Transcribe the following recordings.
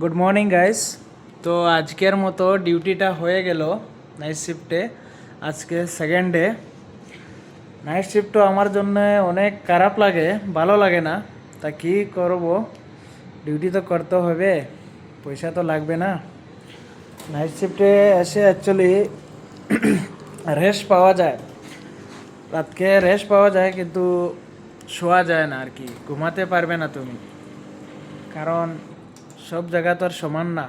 Good morning guys. তো আজকের মতো ডিউটিটা হয়ে গেল নাইট শিফটে। আজকে সেকেন্ড ডে। নাইট শিফটও আমার জন্য অনেক খারাপ লাগে, ভালো লাগে না। তা কী করব, ডিউটি তো করতে হবে, পয়সা তো লাগবে না। নাইট শিফটে এসে অ্যাকচুয়ালি রেস্ট পাওয়া যায়, রাতকে রেস্ট পাওয়া যায়, কিন্তু শোয়া যায় না আর কি, ঘুমাতে পারবে না তুমি, কারণ সব জায়গা তো আর সমান না।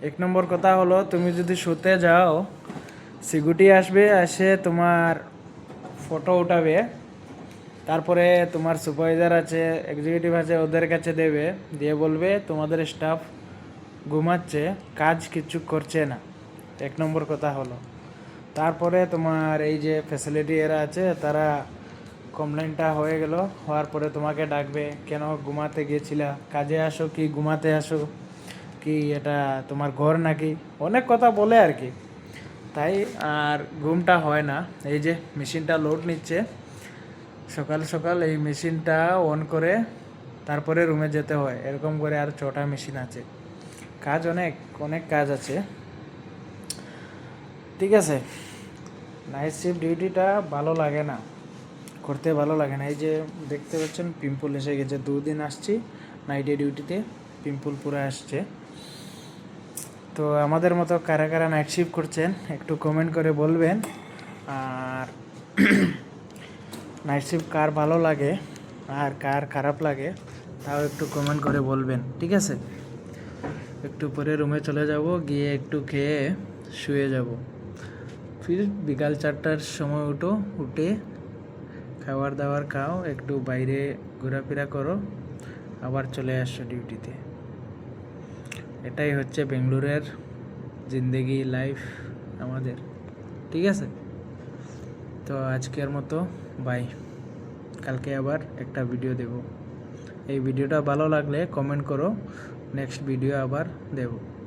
এক নম্বর কথা হলো, তুমি যদি শুতে যাও, সিকিউরিটি আসবে, এসে তোমার ফটো উঠাবে, তারপরে তোমার সুপারভাইজার আছে, এক্সিকিউটিভ আছে, ওদের কাছে দেবে, দিয়ে বলবে তোমাদের স্টাফ ঘুমাচ্ছে, কাজ কিছু করছে না। এক নম্বর কথা হলো। তারপরে তোমার এই যে ফ্যাসিলিটি এরা আছে, তারা কমপ্লেনটা হয়ে গেল, হওয়ার পরে তোমাকে ডাকবে, কেন ঘুমাতে গিয়েছিলা, কাজে আসো কি ঘুমাতে আসো, কি এটা তোমার ঘর নাকি, অনেক কথা বলে আর কি। তাই আর ঘুমটা হয় না। এই যে মেশিনটা লোড নিচ্ছে, সকাল সকাল এই মেশিনটা অন করে তারপরে রুমে যেতে হয়, এরকম করে আর 6টা মেশিন আছে, কাজ অনেক অনেক কাজ আছে। ঠিক আছে, নাইট শিফট ডিউটিটা ভালো লাগে না, করতে ভালো লাগে না। এই যে দেখতে পাচ্ছেন পিম্পল এসে গেছে, 2 দিন আসছি নাইটে ডিউটিতে, পিম্পল পুরো আসছে। তো আমাদের মতো কারা কারা নাইট শিফট করছেন একটু কমেন্ট করে বলবেন। আর নাইট শিফট কার ভালো লাগে আর কার খারাপ লাগে তাও একটু কমেন্ট করে বলবেন, ঠিক আছে? একটু পরে রুমে চলে যাব, গিয়ে একটু খেয়ে শুয়ে যাব। ফির বিকাল 4টার সময় উঠে খাবার দাবার খাও, একটু বাইরে ঘোরাফেরা করো, আবার চলে আসছো ডিউটিতে। এটাই হচ্ছে বেঙ্গলোরের জিন্দেগি, লাইফ আমাদের, ঠিক আছে? তো আজকের মতো বাই, কালকে আবার একটা ভিডিও দেব। এই ভিডিওটা ভালো লাগলে কমেন্ট করো, নেক্সট ভিডিও আবার দেব।